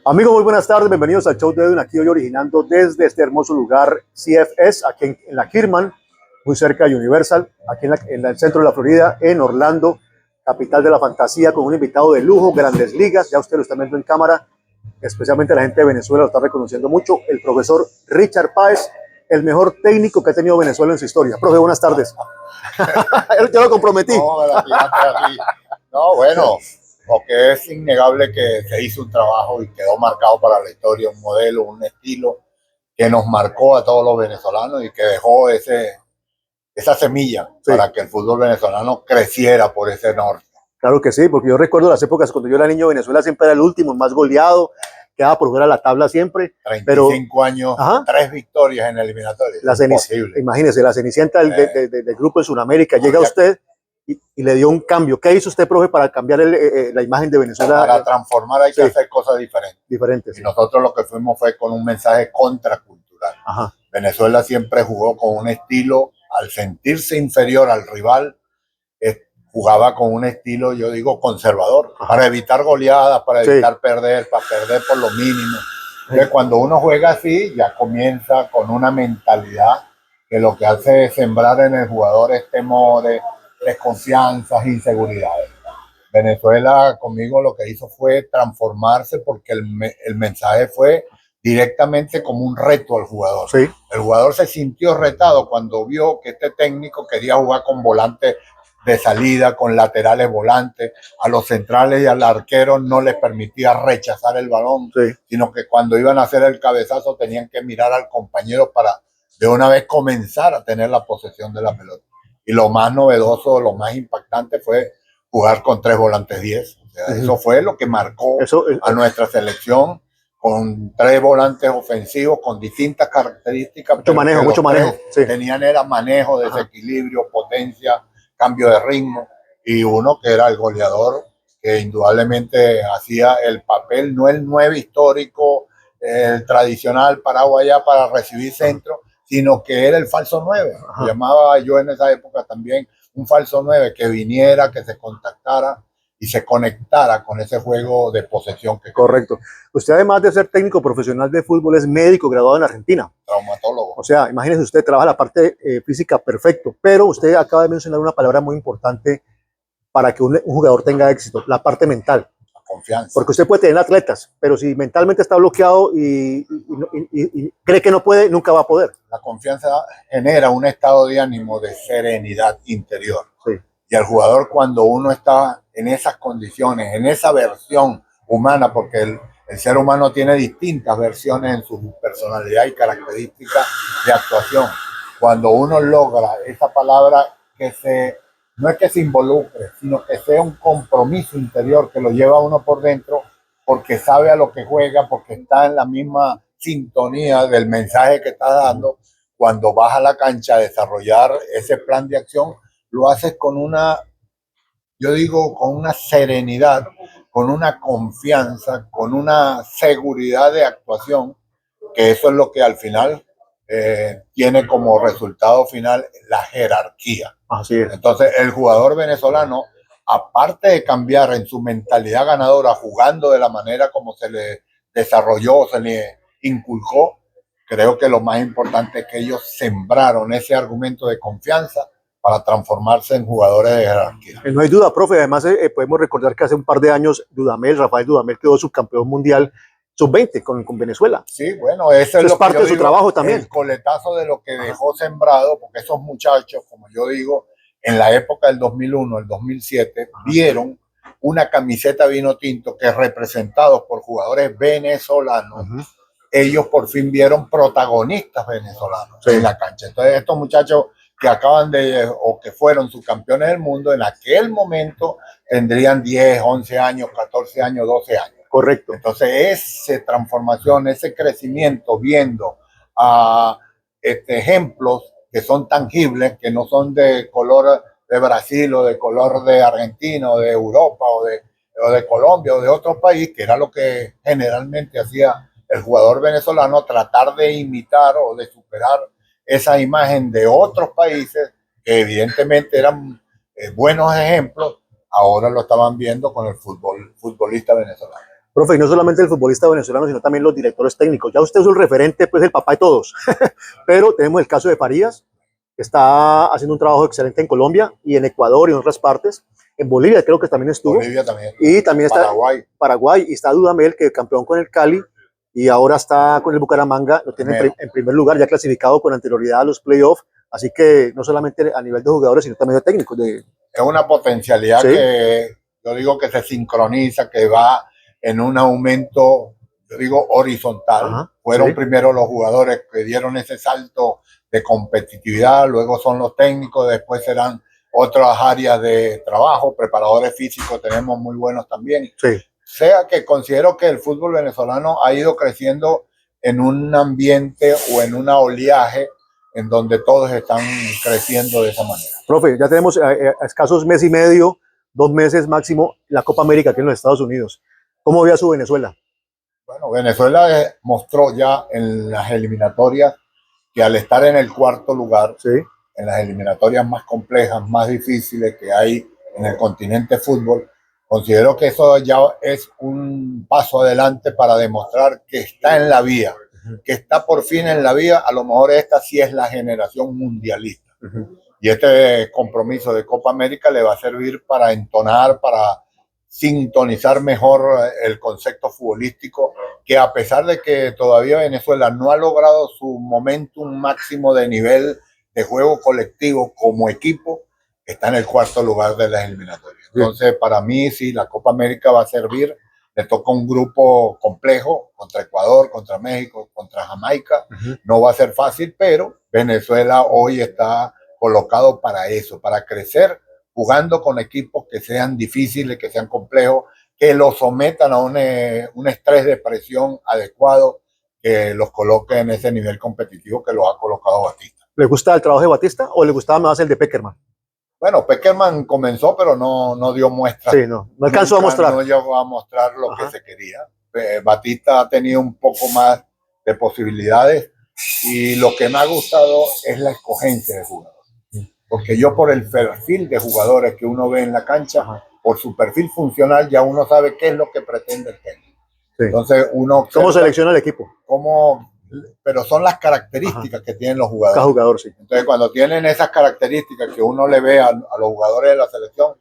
Amigos, muy buenas tardes, bienvenidos al show de Edwin, aquí hoy originando desde este hermoso lugar CFS, aquí en la Kirman, muy cerca de Universal, aquí en el centro de la Florida, en Orlando, capital de la fantasía, con un invitado de lujo, Grandes Ligas, ya usted lo está viendo en cámara, especialmente la gente de Venezuela lo está reconociendo mucho, el profesor Richard Páez, el mejor técnico que ha tenido Venezuela en su historia. Profe, buenas tardes. Ya lo comprometí. No, bueno, porque es innegable que se hizo un trabajo y quedó marcado para la historia, un modelo, un estilo que nos marcó a todos los venezolanos y que dejó esa semilla para que el fútbol venezolano creciera por ese norte. Claro que sí, porque yo recuerdo las épocas cuando yo era niño, Venezuela siempre era el último, el más goleado, quedaba por fuera de la tabla siempre. 35 años, ajá, 3 victorias en eliminatorias. Imagínese, la cenicienta del grupo de Sudamérica, llega usted y le dio un cambio. ¿Qué hizo usted, profe, para cambiar la imagen de Venezuela? Para transformar hay que hacer cosas diferentes. Y nosotros lo que fuimos fue con un mensaje contracultural. Ajá. Venezuela siempre jugó con un estilo, al sentirse inferior al rival, jugaba con un estilo, yo digo, conservador, para evitar goleadas, para evitar perder, para perder por lo mínimo. Entonces, cuando uno juega así, ya comienza con una mentalidad que lo que hace es sembrar en el jugador temores, desconfianzas, inseguridades. Venezuela conmigo lo que hizo fue transformarse porque el mensaje fue directamente como un reto al jugador. Sí. El jugador se sintió retado cuando vio que este técnico quería jugar con volantes de salida, con laterales volantes, a los centrales y al arquero no les permitía rechazar el balón, sino que cuando iban a hacer el cabezazo tenían que mirar al compañero para de una vez comenzar a tener la posesión de la pelota. Y lo más novedoso, lo más impactante fue jugar con 3 volantes 10. O sea, eso fue lo que marcó a nuestra selección, con 3 volantes ofensivos con distintas características. Mucho manejo. Tenían era manejo, desequilibrio, potencia, cambio de ritmo, y uno que era el goleador, que indudablemente hacía el papel, no el 9 histórico, el tradicional parado allá para recibir centro, sino que era el falso 9. Llamaba yo en esa época también un falso 9, que viniera, que se contactara y se conectara con ese juego de posesión. Correcto. Usted, además de ser técnico profesional de fútbol, es médico graduado en Argentina. Traumatólogo. O sea, imagínese, usted trabaja la parte física perfecto, pero usted acaba de mencionar una palabra muy importante para que un jugador tenga éxito, la parte mental. La confianza. Porque usted puede tener atletas, pero si mentalmente está bloqueado y cree que no puede, nunca va a poder. La confianza genera un estado de ánimo de serenidad interior. Sí. Y el jugador, cuando uno está en esas condiciones, en esa versión humana, porque el ser humano tiene distintas versiones en su personalidad y características de actuación. Cuando uno logra esa palabra no es que se involucre, sino que sea un compromiso interior que lo lleva a uno por dentro, porque sabe a lo que juega, porque está en la misma sintonía del mensaje que está dando. Cuando vas a la cancha a desarrollar ese plan de acción, lo haces con con una serenidad, con una confianza, con una seguridad de actuación, que eso es lo que al final tiene como resultado final la jerarquía. Así es. Entonces, el jugador venezolano, aparte de cambiar en su mentalidad ganadora, jugando de la manera como se le desarrolló, se le inculcó, creo que lo más importante es que ellos sembraron ese argumento de confianza para transformarse en jugadores de jerarquía. No hay duda, profe. Además, podemos recordar que hace un par de años Rafael Dudamel quedó subcampeón mundial sub-20 con Venezuela. Sí, bueno, eso es parte de su trabajo también. El coletazo de lo que dejó sembrado, porque esos muchachos, como yo digo, en la época del 2001, el 2007, vieron una camiseta vino tinto que, representados por jugadores venezolanos, ellos por fin vieron protagonistas venezolanos en la cancha. Entonces, estos muchachos que acaban o que fueron subcampeones del mundo, en aquel momento tendrían 10, 11 años, 14 años, 12 años. Correcto. Entonces, esa transformación, ese crecimiento, viendo a ejemplos que son tangibles, que no son de color de Brasil o de color de Argentina o de Europa o de Colombia o de otro país, que era lo que generalmente hacía el jugador venezolano, tratar de imitar o de superar esa imagen de otros países que evidentemente eran buenos ejemplos, ahora lo estaban viendo con el futbolista venezolano. Profe, y no solamente el futbolista venezolano, sino también los directores técnicos. Ya usted es el referente, pues el papá de todos. Pero tenemos el caso de Farías, que está haciendo un trabajo excelente en Colombia y en Ecuador y en otras partes. En Bolivia creo que también estuvo. Bolivia también. Y también está Paraguay. Y está Dudamel, que campeón con el Cali y ahora está con el Bucaramanga. Lo tiene en primer lugar, ya clasificado con anterioridad a los playoffs. Así que no solamente a nivel de jugadores, sino también de técnicos. Es una potencialidad que yo digo que se sincroniza, que va en un aumento, yo digo, horizontal. Ajá, fueron primero los jugadores que dieron ese salto de competitividad, luego son los técnicos, después serán otras áreas de trabajo, preparadores físicos tenemos muy buenos también. Sea que considero que el fútbol venezolano ha ido creciendo en un ambiente o en un oleaje en donde todos están creciendo de esa manera. Profe, ya tenemos a escasos mes y medio, 2 meses máximo, la Copa América aquí en los Estados Unidos. ¿Cómo ve a su Venezuela? Bueno, Venezuela mostró ya en las eliminatorias que al estar en el cuarto lugar, en las eliminatorias más complejas, más difíciles que hay en el continente fútbol, considero que eso ya es un paso adelante para demostrar que está en la vía, que está por fin en la vía. A lo mejor esta sí es la generación mundialista. Y este compromiso de Copa América le va a servir para entonar, para sintonizar mejor el concepto futbolístico, que a pesar de que todavía Venezuela no ha logrado su momentum máximo de nivel de juego colectivo como equipo, está en el cuarto lugar de las eliminatorias. Entonces, para mí, sí, la Copa América va a servir. Le toca un grupo complejo contra Ecuador, contra México, contra Jamaica. No va a ser fácil, pero Venezuela hoy está colocado para eso, para crecer, jugando con equipos que sean difíciles, que sean complejos, que los sometan a un estrés de presión adecuado, que los coloque en ese nivel competitivo que lo ha colocado Batista. ¿Le gusta el trabajo de Batista o le gustaba más el de Peckerman? Bueno, Peckerman comenzó, pero no dio muestras. Sí, no alcanzó a mostrar. No llegó a mostrar lo que se quería. Batista ha tenido un poco más de posibilidades y lo que me ha gustado es la escogencia de jugadores. Porque yo por el perfil de jugadores que uno ve en la cancha, por su perfil funcional, ya uno sabe qué es lo que pretende el técnico. Entonces uno... ¿Cómo selecciona el equipo? Pero son las características que tienen los jugadores. Cada jugador, sí. Entonces cuando tienen esas características que uno le ve a los jugadores de la selección,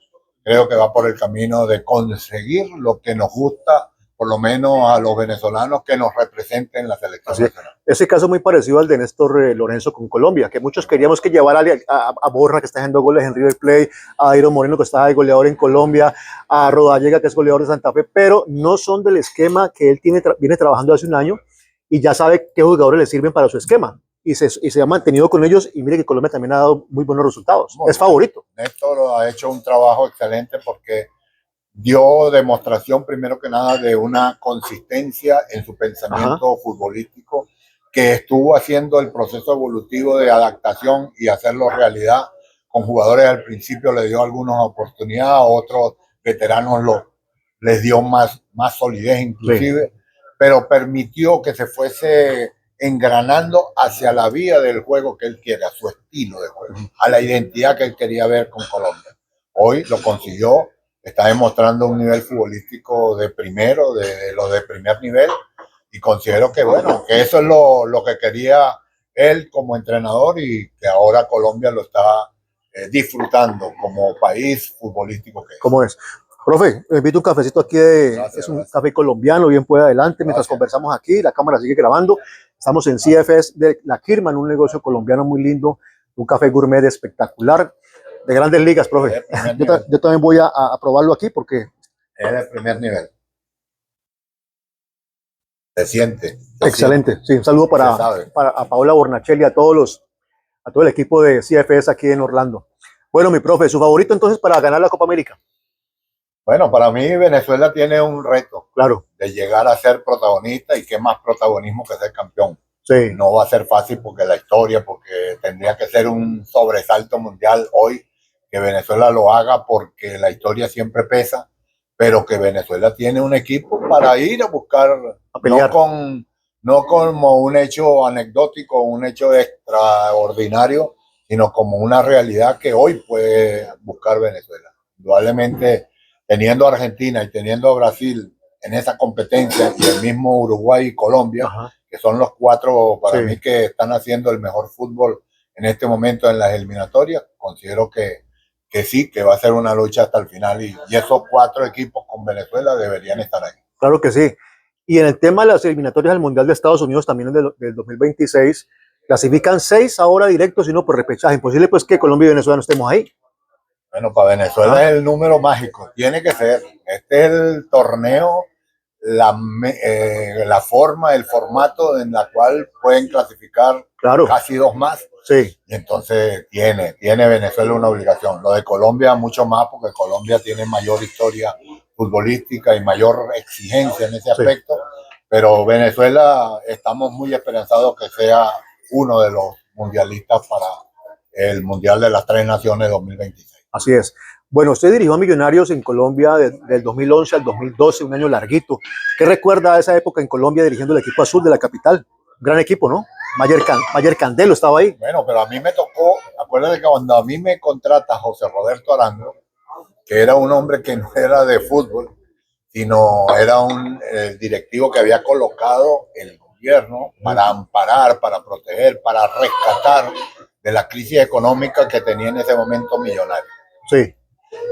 creo que va por el camino de conseguir lo que nos gusta, por lo menos a los venezolanos que nos representen en la selección nacional. Ese caso muy parecido al de Néstor Lorenzo con Colombia, que muchos queríamos que llevara a Borja, que está haciendo goles en River Plate, a Iron Moreno, que está de goleador en Colombia, a Rodallega, que es goleador de Santa Fe, pero no son del esquema que él viene trabajando hace un año y ya sabe qué jugadores le sirven para su esquema. Y se ha mantenido con ellos y mire que Colombia también ha dado muy buenos resultados. Es favorito. Néstor ha hecho un trabajo excelente porque dio demostración, primero que nada, de una consistencia en su pensamiento futbolístico, que estuvo haciendo el proceso evolutivo de adaptación y hacerlo realidad. Con jugadores al principio le dio algunas oportunidades, a otros veteranos les dio más solidez inclusive, pero permitió que se fuese engranando hacia la vía del juego que él quiere, a su estilo de juego, a la identidad que él quería ver con Colombia. Hoy lo consiguió. Está demostrando un nivel futbolístico de primero, de los de primer nivel, y considero que, bueno, que eso es lo que quería él como entrenador y que ahora Colombia lo está disfrutando como país futbolístico que es. ¿Cómo es? Profe, me invito un cafecito aquí, es un café colombiano, bien puede adelante, mientras conversamos aquí, la cámara sigue grabando. Estamos en CFS de La Kirman, un negocio colombiano muy lindo, un café gourmet espectacular. De grandes ligas, profe. Yo también voy a probarlo aquí porque... Es de primer nivel. Se siente. Excelente. Sí, un saludo para a Paola Bornachelli, a todo el equipo de CFS aquí en Orlando. Bueno, mi profe, ¿su favorito entonces para ganar la Copa América? Bueno, para mí Venezuela tiene un reto. Claro. De llegar a ser protagonista y qué más protagonismo que ser campeón. Sí. No va a ser fácil porque tendría que ser un sobresalto mundial hoy. Que Venezuela lo haga porque la historia siempre pesa, pero que Venezuela tiene un equipo para ir a buscar, no como un hecho anecdótico, un hecho extraordinario, sino como una realidad que hoy puede buscar Venezuela. Indudablemente, teniendo a Argentina y teniendo a Brasil en esa competencia, y el mismo Uruguay y Colombia, que son los cuatro para mí que están haciendo el mejor fútbol en este momento en las eliminatorias. Considero que sí, que va a ser una lucha hasta el final, y esos cuatro equipos con Venezuela deberían estar ahí. Claro que sí. Y en el tema de las eliminatorias del Mundial de Estados Unidos, también del 2026, clasifican 6 ahora directos y no por repechaje. Imposible pues que Colombia y Venezuela no estemos ahí. Bueno, para Venezuela es el número mágico, tiene que ser. Este es el torneo, la forma, el formato en la cual pueden clasificar casi 2 más. Sí. Y entonces tiene Venezuela una obligación. Lo de Colombia mucho más, porque Colombia tiene mayor historia futbolística y mayor exigencia en ese aspecto. Pero Venezuela estamos muy esperanzados que sea uno de los mundialistas para el Mundial de las Tres Naciones 2026. Así es. Bueno, usted dirigió a Millonarios en Colombia del 2011 al 2012, un año larguito. ¿Qué recuerda de esa época en Colombia dirigiendo el equipo azul de la capital? Gran equipo, ¿no? Mayer Candelo estaba ahí. Bueno, pero a mí me tocó, acuérdate que cuando a mí me contrata José Roberto Arango, que era un hombre que no era de fútbol, sino era el directivo que había colocado el gobierno para amparar, para proteger, para rescatar de la crisis económica que tenía en ese momento Millonarios. Sí.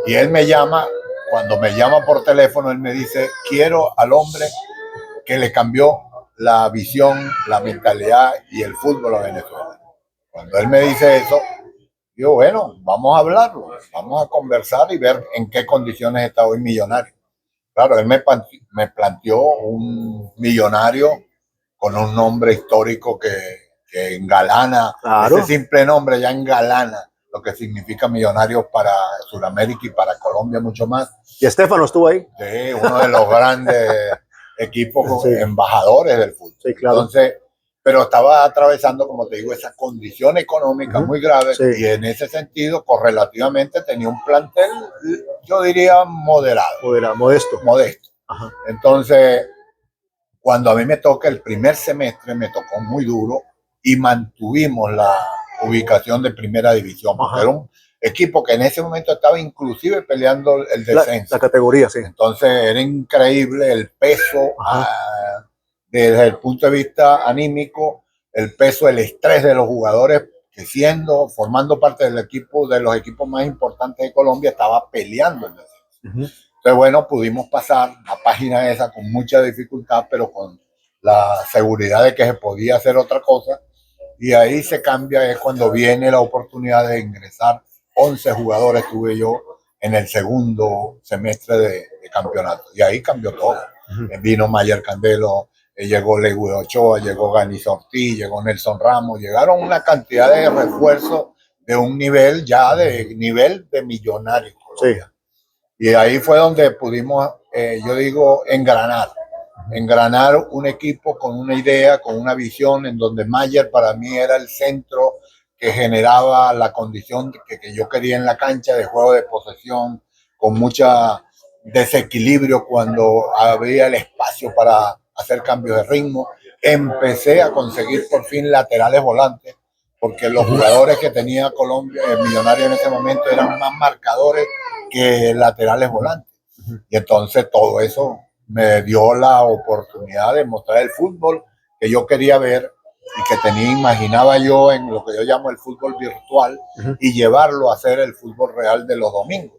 Y él me llama, cuando me llama por teléfono, él me dice, quiero al hombre que le cambió la visión, la mentalidad y el fútbol a Venezuela. Cuando él me dice eso, digo, bueno, vamos a hablarlo, vamos a conversar y ver en qué condiciones está hoy Millonarios. Claro, él me planteó un Millonario con un nombre histórico que engalana, ese simple nombre ya engalana lo que significa Millonarios para Sudamérica y para Colombia mucho más. ¿Y Estefano estuvo ahí? Sí, uno de los grandes equipos embajadores del fútbol. Sí, claro. Entonces, pero estaba atravesando, como te digo, esa condición económica muy grave, y en ese sentido, correlativamente, tenía un plantel, yo diría, moderado. Modesto. Ajá. Entonces, cuando a mí me toca el primer semestre, me tocó muy duro y mantuvimos la ubicación de primera división. Era un equipo que en ese momento estaba inclusive peleando el descenso. La categoría, sí. Entonces era increíble el peso desde el punto de vista anímico, el peso, el estrés de los jugadores que formando parte del equipo, de los equipos más importantes de Colombia, estaba peleando el descenso. Entonces, bueno, pudimos pasar la página esa con mucha dificultad, pero con la seguridad de que se podía hacer otra cosa. Y ahí se cambia, es cuando viene la oportunidad de ingresar 11 jugadores, tuve yo en el segundo semestre de campeonato. Y ahí cambió todo. Vino Mayer Candelo, llegó Lewis Ochoa, llegó Ganis Ortiz, llegó Nelson Ramos. Llegaron una cantidad de refuerzos de un nivel ya de Millonarios. Sí. Y ahí fue donde pudimos, yo digo, engranar un equipo con una idea, con una visión, en donde Mayer para mí era el centro que generaba la condición que yo quería en la cancha, de juego de posesión, con mucho desequilibrio cuando había el espacio para hacer cambios de ritmo. Empecé a conseguir por fin laterales volantes, porque los jugadores que tenía Colombia, Millonarios en ese momento, eran más marcadores que laterales volantes. Y entonces todo eso me dio la oportunidad de mostrar el fútbol que yo quería ver y que imaginaba yo en lo que yo llamo el fútbol virtual, y llevarlo a ser el fútbol real de los domingos.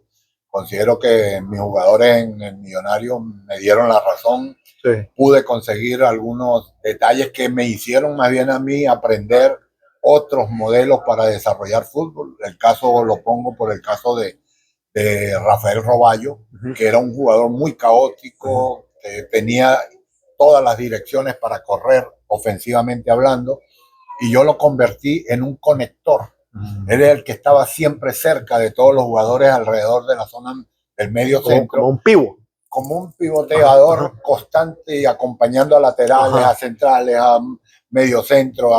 Considero que mis jugadores en el Millonario me dieron la razón. Sí. Pude conseguir algunos detalles que me hicieron más bien a mí aprender otros modelos para desarrollar fútbol. El caso lo pongo por el caso de Rafael Roballo, que era un jugador muy caótico, que tenía todas las direcciones para correr ofensivamente hablando, y yo lo convertí en un conector. Él era el que estaba siempre cerca de todos los jugadores alrededor de la zona del medio centro. Como un pívot. Como un pivoteador constante, y acompañando a laterales, a centrales, a medio centro,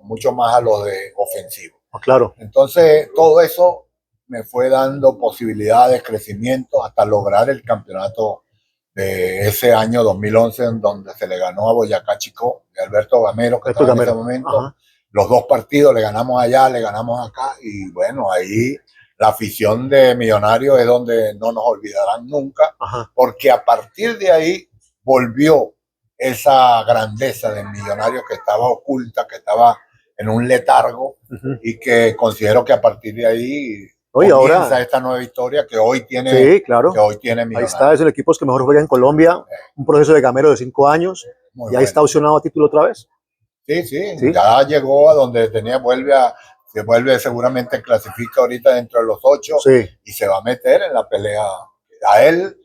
mucho más a los de ofensivo. Claro. Entonces, todo eso me fue dando posibilidades de crecimiento hasta lograr el campeonato de ese año 2011, en donde se le ganó a Boyacá Chico de Alberto Gamero, que estaba en ese momento. Los 2 partidos le ganamos allá, le ganamos acá, y bueno, ahí la afición de Millonarios es donde no nos olvidarán nunca, porque a partir de ahí volvió esa grandeza del Millonario que estaba oculta, que estaba en un letargo, y que considero que a partir de ahí comienza ahora esta nueva historia que hoy tiene, sí, claro, que hoy tiene Millonarios. Ahí está, es el equipo que mejor juega en Colombia, un proceso de gamero de 5 años, y ahí está opcionado a título otra vez. Sí, ya llegó a donde tenía, se vuelve, seguramente clasifica ahorita dentro de los 8, y se va a meter en la pelea. A él,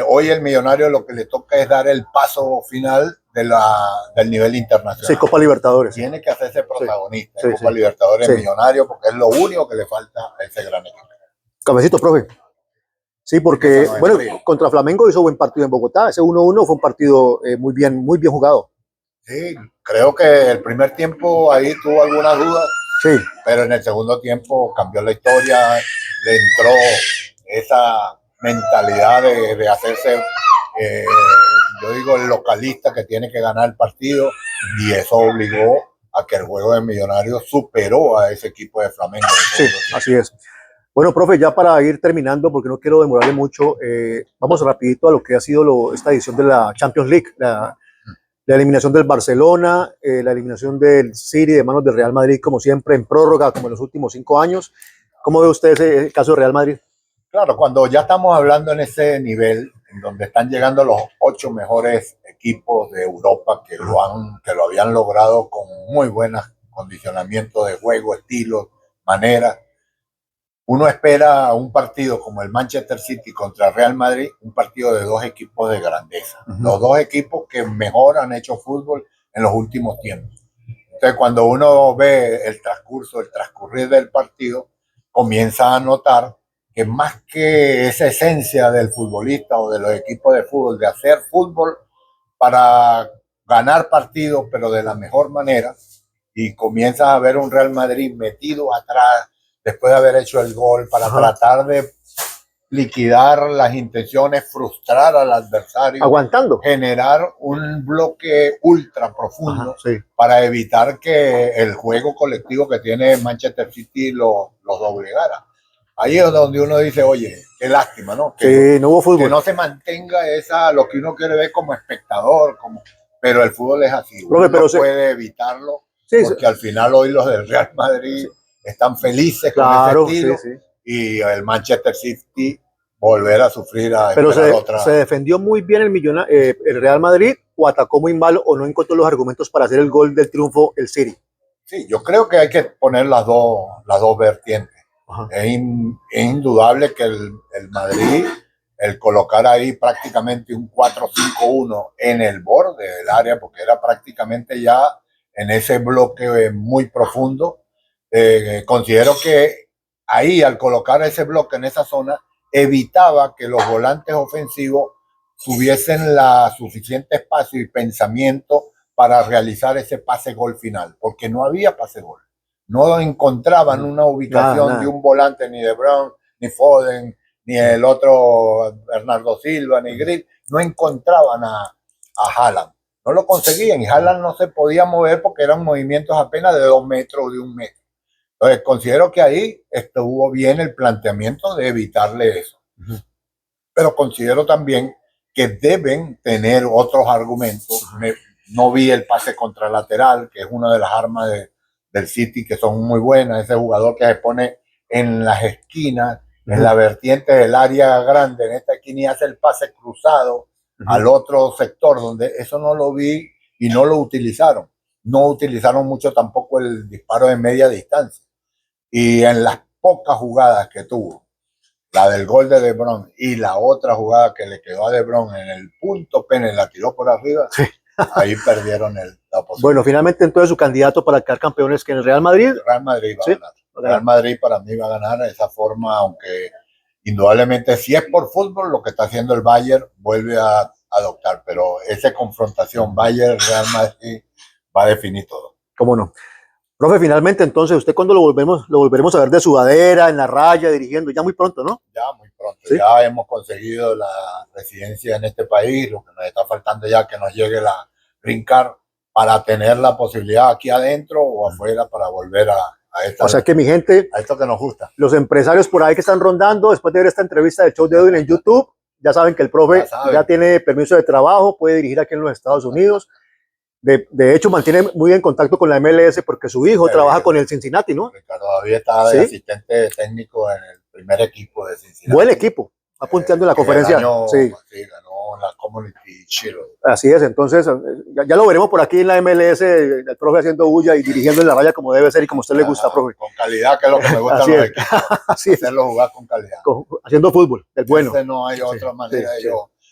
hoy el Millonario lo que le toca es dar el paso final del nivel internacional. Sí, Copa Libertadores. Tiene que hacerse protagonista en Copa Libertadores Millonario, porque es lo único que le falta a ese gran equipo. Cafecito, profe. Sí, porque, bueno, contra Flamengo hizo buen partido en Bogotá. Ese 1-1 fue un partido muy bien jugado. Sí, creo que el primer tiempo ahí tuvo algunas dudas, pero en el segundo tiempo cambió la historia, le entró esa mentalidad de hacerse, yo digo, el localista que tiene que ganar el partido, y eso obligó a que el juego de Millonarios superó a ese equipo de Flamengo. Sí, así es. Bueno, profe, ya para ir terminando, porque no quiero demorarle mucho, vamos rapidito a lo que ha sido esta edición de la Champions League, la eliminación del Barcelona, la eliminación del City de manos del Real Madrid, como siempre, en prórroga, como en los últimos 5 años. ¿Cómo ve usted ese caso de Real Madrid? Claro, cuando ya estamos hablando en ese nivel, en donde están llegando los 8 mejores equipos de Europa que lo habían logrado con muy buenos condicionamientos de juego, estilos, maneras, uno espera un partido como el Manchester City contra el Real Madrid, un partido de 2 equipos de grandeza. Los 2 equipos que mejor han hecho fútbol en los últimos tiempos. Entonces, cuando uno ve el transcurrir del partido, comienza a notar que más que esa esencia del futbolista o de los equipos de fútbol, de hacer fútbol para ganar partidos, pero de la mejor manera, y comienzas a ver un Real Madrid metido atrás, después de haber hecho el gol, para tratar de liquidar las intenciones, frustrar al adversario, aguantando, generar un bloque ultra profundo para evitar que el juego colectivo que tiene Manchester City los doblegara. Ahí es donde uno dice, oye, qué lástima, ¿no? Que, no hubo fútbol. Que no se mantenga lo que uno quiere ver como espectador, pero el fútbol es así, Profe, uno puede evitarlo, porque al final hoy los del Real Madrid están felices con ese estilo, y el Manchester City volver a sufrir pero se defendió muy bien el Real Madrid, o atacó muy mal, o no encontró los argumentos para hacer el gol del triunfo el City. Sí, yo creo que hay que poner las dos vertientes. Es indudable que el Madrid, el colocar ahí prácticamente un 4-5-1 en el borde del área, porque era prácticamente ya en ese bloque muy profundo, considero que ahí, al colocar ese bloque en esa zona, evitaba que los volantes ofensivos tuviesen la suficiente espacio y pensamiento para realizar ese pase-gol final, porque no había pase-gol. No encontraban una ubicación de un volante, ni de Brown, ni Foden, ni el otro Bernardo Silva, ni Grill, no encontraban a Haaland. No lo conseguían, y Haaland no se podía mover porque eran movimientos apenas de 2 metros o de 1 metro. Entonces, considero que ahí estuvo bien el planteamiento de evitarle eso. Pero considero también que deben tener otros argumentos. No vi el pase contralateral, que es una de las armas del City, que son muy buenas. Ese jugador que se pone en las esquinas, en la vertiente del área grande, en esta esquina, y hace el pase cruzado al otro sector, donde eso no lo vi y no lo utilizaron. No utilizaron mucho tampoco el disparo de media distancia. Y en las pocas jugadas que tuvo, la del gol de Bruyne y la otra jugada que le quedó a De Bruyne en el punto pene, la tiró por arriba, ahí perdieron la posibilidad. Bueno, finalmente entonces su candidato para quedar campeones, que en el Real Madrid. El Real Madrid va a ganar. El Real Madrid para mí va a ganar de esa forma, aunque indudablemente si es por fútbol, lo que está haciendo el Bayern vuelve a adoptar, pero esa confrontación Bayern-Real Madrid va a definir todo. ¿Cómo no? Profe, finalmente, entonces, ¿usted cuándo lo volveremos a ver de sudadera, en la raya, dirigiendo? Ya muy pronto, ¿no? Ya muy pronto. ¿Sí? Ya hemos conseguido la residencia en este país, lo que nos está faltando ya que nos llegue la Green Card para tener la posibilidad aquí adentro o afuera para volver a esta. O sea que mi gente, a esto que nos gusta. Los empresarios por ahí que están rondando, después de ver esta entrevista del show de Edwin en YouTube, Ya saben que el profe ya tiene permiso de trabajo, puede dirigir aquí en los Estados Unidos. De hecho, mantiene muy en contacto con la MLS porque su hijo trabaja con el Cincinnati, ¿no? Ricardo David está de asistente técnico en el primer equipo de Cincinnati. Buen equipo, va punteando en la conferencia. Sí, ganó la Community Shield. Así es, entonces ya lo veremos por aquí en la MLS, el profe haciendo bulla y dirigiendo en la raya como debe ser y como a usted le gusta, profe. Con calidad, que es lo que me gusta a los equipos. Hacerlo jugar con calidad. Haciendo fútbol, del bueno. No hay otra manera.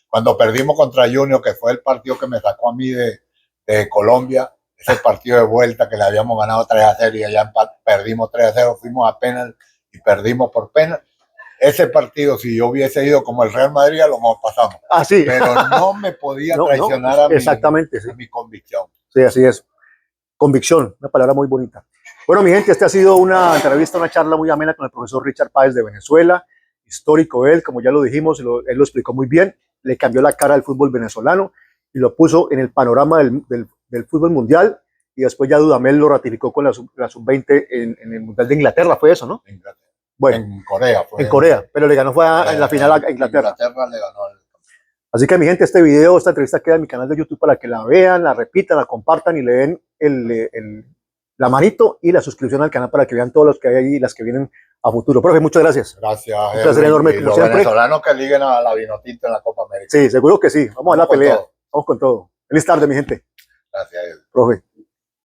Cuando perdimos contra Junior, que fue el partido que me sacó a mí de Colombia, ese partido de vuelta que le habíamos ganado 3-0 y allá perdimos 3-0, fuimos a penal y perdimos por penal. Ese partido, si yo hubiese ido como el Real Madrid, lo pasamos. Sí. Pero no me podía traicionar a mi convicción. Sí, así es. Convicción, una palabra muy bonita. Bueno, mi gente, esta ha sido una entrevista, una charla muy amena con el profesor Richard Páez de Venezuela. Histórico él, como ya lo dijimos, él lo explicó muy bien. Le cambió la cara al fútbol venezolano y lo puso en el panorama del fútbol mundial. Y después ya Dudamel lo ratificó con la sub-20 en el Mundial de Inglaterra, fue eso, ¿no? Bueno, en Corea. En Corea, pero le ganó en la final a Inglaterra. Inglaterra le ganó. Así que mi gente, esta entrevista queda en mi canal de YouTube para que la vean, la repitan, la compartan y le den la manito y la suscripción al canal para que vean todos los que hay ahí y las que vienen a futuro. Profe, muchas gracias. Gracias. Un placer enorme. Los venezolanos que liguen a la Vinotinto en la Copa América. Sí, seguro que sí. Vamos a la pelea. Vamos con todo. Feliz tarde, mi gente. Gracias. Profe.